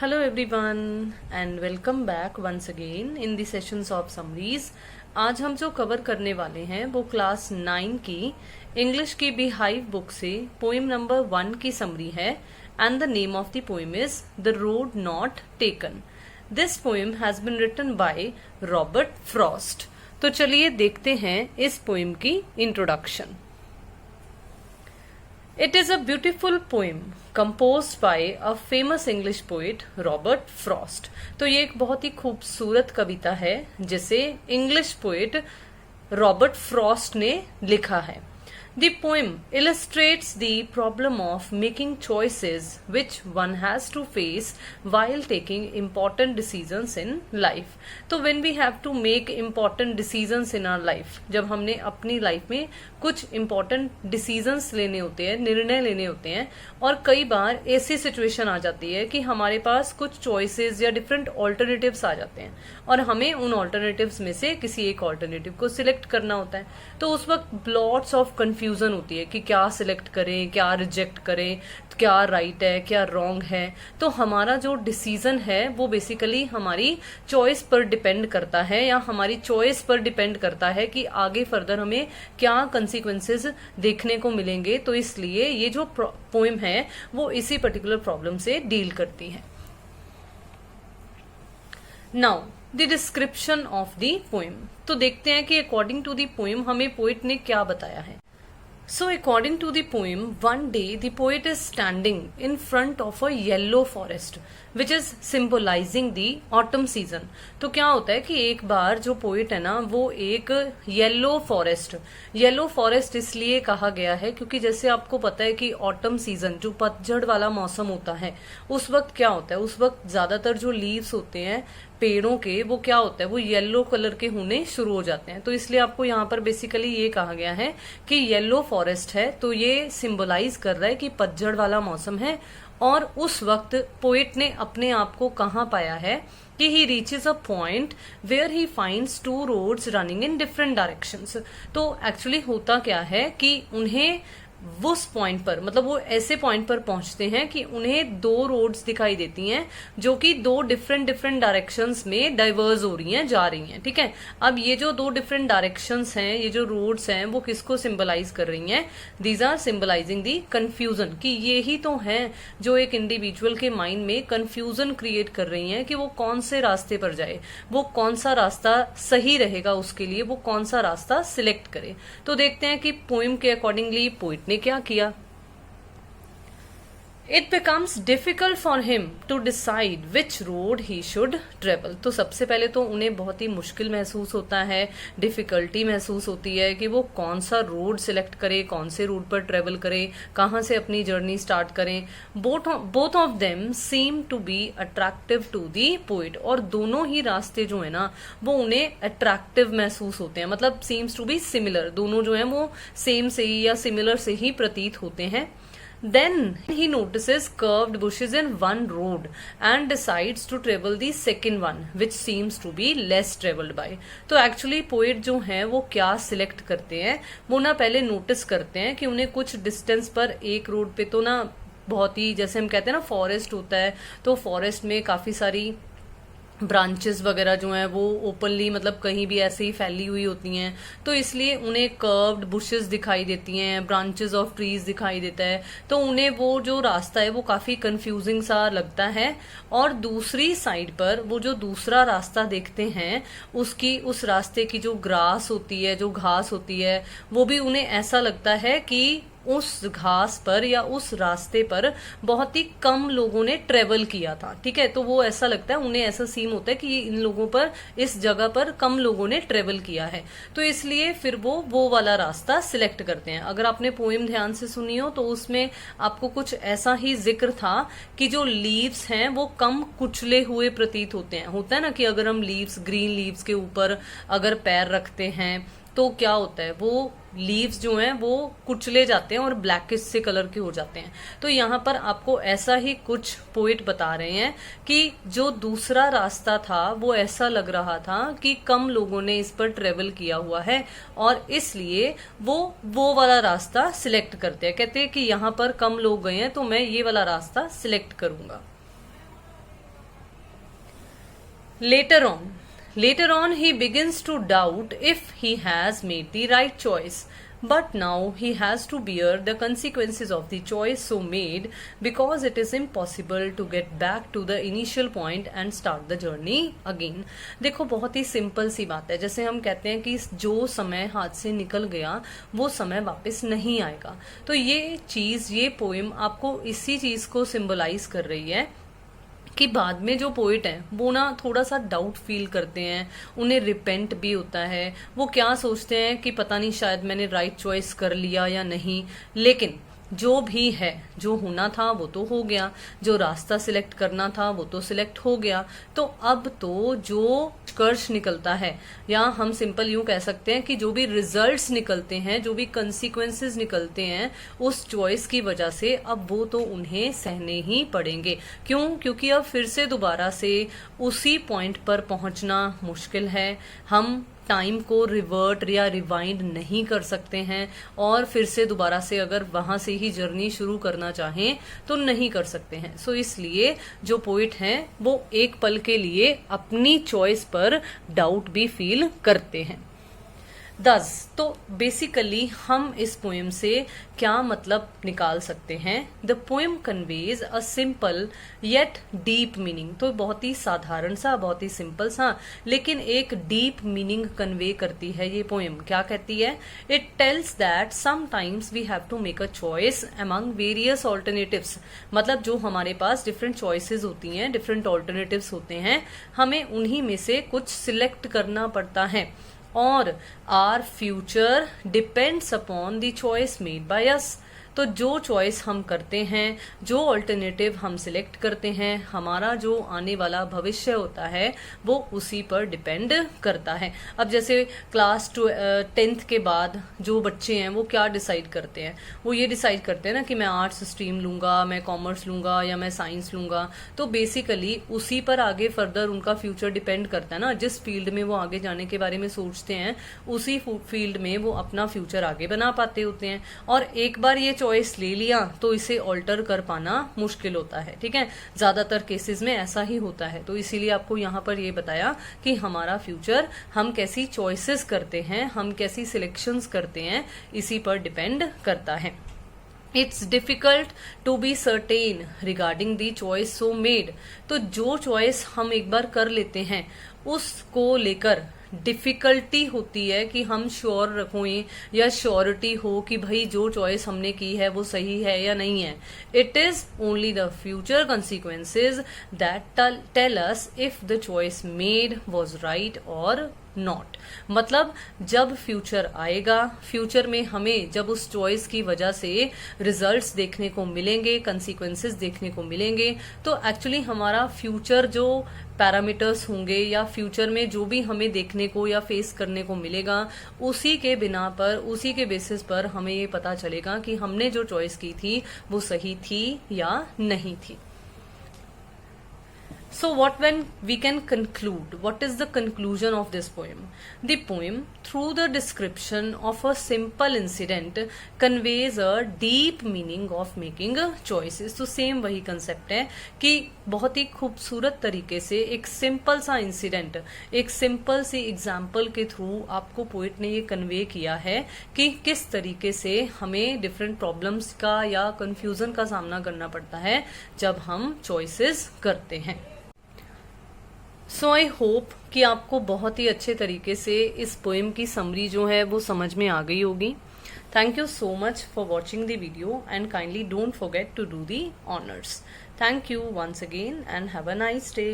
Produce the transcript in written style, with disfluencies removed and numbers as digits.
Hello everyone and welcome back once again in the sessions of summaries। आज हम जो cover करने वाले हैं वो क्लास 9 की इंग्लिश की बिहाइव बुक से पोएम नंबर 1 की समरी है and the name of the poem is the road not taken. This poem has been written by Robert Frost. तो चलिए देखते हैं इस पोएम की introduction. It is a beautiful poem composed by a famous English poet Robert Frost। तो ये एक बहुत ही खूबसूरत कविता है जिसे इंग्लिश पोएट रॉबर्ट फ्रॉस्ट ने लिखा है। The poem illustrates the problem of making choices which one has to face while taking important decisions in life। तो when we have to make important decisions in our life, जब हमने अपनी life में कुछ important decisions लेने होते हैं, निर्णय लेने होते हैं, और कई बार ऐसी सिचुएशन आ जाती है कि हमारे पास कुछ चॉइसेस या डिफरेंट ऑल्टरनेटिव्स आ जाते हैं और हमें उन ऑल्टरनेटिव्स में से किसी एक ऑल्टरनेटिव को सिलेक्ट करना होता है। तो उस वक्त लॉट्स ऑफ कंफ्यूजन होती है कि क्या सिलेक्ट करें, क्या रिजेक्ट करें, क्या राइट है, क्या रॉन्ग है। तो हमारा जो डिसीजन है वो बेसिकली हमारी चॉइस पर डिपेंड करता है या हमारी चॉइस पर डिपेंड करता है कि आगे फर्दर हमें क्या कंसिक्वेंसेस देखने को मिलेंगे। तो इसलिए ये जो पोएम है वो इसी पर्टिकुलर प्रॉब्लम से डील करती है। Now the description of the poem. तो देखते हैं कि अकॉर्डिंग टू द पोएम हमें पोएट ने क्या बताया है। So according to the poem, one day the poet is standing in front of a yellow forest which is symbolizing the autumn season। तो क्या होता है कि एक बार जो पोएट है ना वो एक येलो फॉरेस्ट इसलिए कहा गया है क्योंकि जैसे आपको पता है कि ऑटम सीजन जो पतझड़ वाला मौसम होता है उस वक्त क्या होता है, उस वक्त ज्यादातर जो लीव्स होते हैं पेड़ों के वो क्या होता है, वो येलो कलर के होने शुरू हो जाते हैं। तो इसलिए आपको यहाँ पर बेसिकली ये कहा गया है कि येलो फॉरेस्ट है, तो ये सिंबलाइज कर रहा है कि पतझड़ वाला मौसम है। और उस वक्त पोएट ने अपने आप को कहाँ पाया है कि he reaches a point where he finds two roads running in different directions. तो एक्चुअली होता क्या है कि उन्हें उस पॉइंट पर, मतलब वो ऐसे पॉइंट पर पहुंचते हैं कि उन्हें दो रोड्स दिखाई देती हैं जो कि दो डिफरेंट डायरेक्शंस में डाइवर्स हो रही हैं, जा रही हैं। ठीक है, अब ये जो दो डिफरेंट डायरेक्शंस हैं, ये जो रोड्स हैं वो किसको सिंबलाइज कर रही हैं? These are symbolising the confusion, कि ये ही तो है जो एक इंडिविजुअल के माइंड में कंफ्यूजन क्रिएट कर रही हैं कि वो कौन से रास्ते पर जाए, वो कौन सा रास्ता सही रहेगा उसके लिए, वो कौन सा रास्ता सिलेक्ट करे। तो देखते हैं कि पोएम के अकॉर्डिंगली पोएट ने क्या किया। It becomes difficult for him to decide which road he should travel। तो सबसे पहले तो उन्हें बहुत ही मुश्किल महसूस होता है, डिफिकल्टी महसूस होती है कि वो कौन सा रोड सिलेक्ट करे, कौन से रूट पर ट्रेवल करे, कहाँ से अपनी जर्नी स्टार्ट करें। Both of them seem to be attractive to the poet. और दोनों ही रास्ते जो है ना वो उन्हें अट्रैक्टिव महसूस होते हैं, मतलब सीम्स टू बी सिमिलर, दोनों जो है वो सेम से ही या सिमिलर से ही प्रतीत होते हैं। Then he notices curved bushes in one road and decides to travel the second one, which seems to be less traveled by। तो एक्चुअली पोएट जो है वो क्या सिलेक्ट करते हैं, वो ना पहले नोटिस करते हैं कि उन्हें कुछ डिस्टेंस पर एक रोड पे तो ना बहुत ही, जैसे हम कहते हैं ना फॉरेस्ट होता है, तो फॉरेस्ट में काफी सारी ब्रांचेस वगैरह जो हैं वो ओपनली, मतलब कहीं भी ऐसे ही फैली हुई होती हैं, तो इसलिए उन्हें कर्व्ड बुशेस दिखाई देती हैं, ब्रांचेस ऑफ ट्रीज दिखाई देता है, तो उन्हें वो जो रास्ता है वो काफी कंफ्यूजिंग सा लगता है। और दूसरी साइड पर वो जो दूसरा रास्ता देखते हैं उसकी, उस रास्ते की जो ग्रास होती है, जो घास होती है, वो भी उन्हें ऐसा लगता है कि उस घास पर या उस रास्ते पर बहुत ही कम लोगों ने ट्रेवल किया था। ठीक है, तो वो ऐसा लगता है, उन्हें ऐसा सीन होता है कि इन लोगों पर, इस जगह पर कम लोगों ने ट्रेवल किया है, तो इसलिए फिर वो वाला रास्ता सिलेक्ट करते हैं। अगर आपने पोएम ध्यान से सुनी हो तो उसमें आपको कुछ ऐसा ही जिक्र था कि जो लीव्स हैं वो कम कुचले हुए प्रतीत होते हैं। होता है ना कि अगर हम लीव्स, ग्रीन लीव्स के ऊपर अगर पैर रखते हैं तो क्या होता है, वो लीव्स जो हैं वो कुचले जाते हैं और ब्लैकिश से कलर के हो जाते हैं। तो यहाँ पर आपको ऐसा ही कुछ पोएट बता रहे हैं कि जो दूसरा रास्ता था वो ऐसा लग रहा था कि कम लोगों ने इस पर ट्रेवल किया हुआ है और इसलिए वो वाला रास्ता सिलेक्ट करते हैं। कहते हैं कि यहाँ पर कम लोग गए हैं तो मैं ये वाला रास्ता सिलेक्ट करूंगा। Later on, he begins to doubt if he has made the right choice. But now he has to bear the consequences of the choice so made, because it is impossible to get back to the initial point and start the journey again. देखो बहुत ही simple सी बात है, जैसे हम कहते हैं कि जो समय हाथ से निकल गया वो समय वापस नहीं आएगा। तो ये पोएम आपको इसी चीज को सिंबलाइज कर रही है कि बाद में जो पोइट हैं वो ना थोड़ा सा डाउट फील करते हैं, उन्हें रिपेंट भी होता है। वो क्या सोचते हैं कि पता नहीं शायद मैंने राइट चॉइस कर लिया या नहीं, लेकिन जो भी है, जो होना था वो तो हो गया, जो रास्ता सिलेक्ट करना था वो तो सिलेक्ट हो गया। तो अब तो जो निष्कर्ष निकलता है, या हम सिंपल यूं कह सकते हैं कि जो भी रिजल्ट्स निकलते हैं, जो भी कंसीक्वेंसेस निकलते हैं उस चॉइस की वजह से, अब वो तो उन्हें सहने ही पड़ेंगे। क्यों? क्योंकि अब फिर से दोबारा से उसी पॉइंट पर पहुंचना मुश्किल है। हम टाइम को रिवर्ट या रिवाइंड नहीं कर सकते हैं, और फिर से दोबारा से अगर वहां से ही जर्नी शुरू करना चाहें तो नहीं कर सकते हैं। सो इसलिए जो पोइट हैं वो एक पल के लिए अपनी चॉइस पर डाउट भी फील करते हैं। तो बेसिकली हम इस पोएम से क्या मतलब निकाल सकते हैं? The poem conveys a simple yet deep meaning. तो बहुत ही साधारण सा, बहुत ही सिंपल सा, लेकिन एक डीप मीनिंग कन्वे करती है ये पोएम। क्या कहती है? It tells that sometimes we have to make a choice among various alternatives. मतलब जो हमारे पास डिफरेंट चॉइसेस होती हैं, डिफरेंट ऑल्टरनेटिव्स होते हैं, हमें उन्हीं में से कुछ सिलेक्ट करना पड़ता है, और our future depends upon the choice made by us. तो जो चॉइस हम करते हैं, जो ऑल्टरनेटिव हम सिलेक्ट करते हैं, हमारा जो आने वाला भविष्य होता है वो उसी पर डिपेंड करता है। अब जैसे क्लास 10th के बाद जो बच्चे हैं वो क्या डिसाइड करते हैं? वो ये डिसाइड करते हैं ना कि मैं आर्ट्स स्ट्रीम लूंगा, मैं कॉमर्स लूंगा, या मैं साइंस लूंगा। तो बेसिकली उसी पर आगे फर्दर उनका फ्यूचर डिपेंड करता है ना। जिस फील्ड में वो आगे जाने के बारे में सोचते हैं उसी फील्ड में वो अपना फ्यूचर आगे बना पाते होते हैं। और एक बार ये चॉइस ले लिया तो इसे ऑल्टर कर पाना मुश्किल होता है। ठीक है, ज्यादातर केसेस में ऐसा ही होता है। तो इसीलिए आपको यहाँ पर ये बताया कि हमारा फ्यूचर हम कैसी चॉइसेस करते हैं, हम कैसी सिलेक्शंस करते हैं, इसी पर डिपेंड करता है। It's difficult to be certain regarding the choice so made. तो जो चॉइस हम एक बार कर लेते हैं उसको लेकर डिफिकल्टी होती है कि हम श्योर रखें या श्योरिटी हो कि भाई जो चॉइस हमने की है वो सही है या नहीं है। It is only the future consequences that tell us if the choice made was right और नॉट। मतलब जब फ्यूचर आएगा, फ्यूचर में हमें जब उस चॉइस की वजह से रिजल्ट्स देखने को मिलेंगे, कंसीक्वेंसेस देखने को मिलेंगे, तो एक्चुअली हमारा फ्यूचर जो पैरामीटर्स होंगे या फ्यूचर में जो भी हमें देखने को या फेस करने को मिलेगा, उसी के बिना पर, उसी के बेसिस पर हमें ये पता चलेगा कि हमने जो चॉइस की थी वो सही थी या नहीं थी। So when we can conclude, what is the conclusion of this poem? The poem, through the description of a simple incident, conveys a deep meaning of making choices. तो सेम वही कंसेप्ट है कि बहुत ही खूबसूरत तरीके से एक सिंपल सा इंसिडेंट, एक सिंपल सी एग्जाम्पल के थ्रू आपको पोइट ने ये कन्वे किया है कि किस तरीके से हमें डिफरेंट प्रॉब्लम्स का या कंफ्यूजन का सामना करना पड़ता है जब हम चॉइसेस करते हैं। सो आई होप कि आपको बहुत ही अच्छे तरीके से इस पोएम की समरी जो है वो समझ में आ गई होगी। Thank you so much for watching the video and kindly don't forget to do the honours. Thank you once again and have a nice day.